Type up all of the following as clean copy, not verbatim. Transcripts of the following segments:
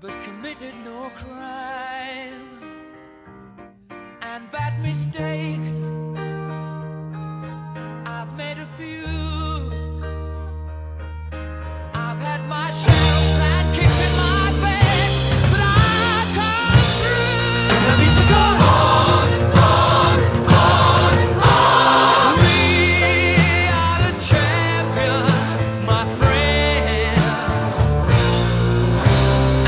but committed no crime. And bad mistakes, I've made a few. I've had my share of sand kicked in my face, but I've come through. I need to go on, on, on, on. We are the champions, my friends,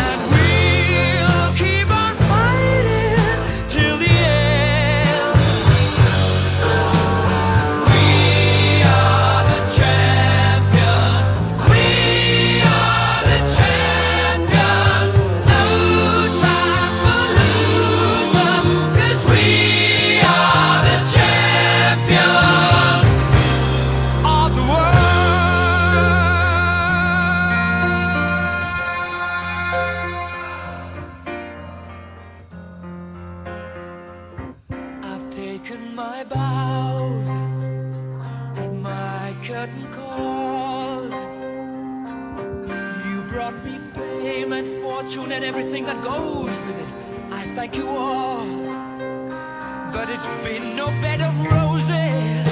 and we'll keep on fighting till the end. We are the champions. We are the champions. No time for losers, 'cause we are the champions of the world. I've taken my bows and my curtain calls. You brought me fame and fortune and everything that goes with it. I thank you all, but it's been no bed of roses.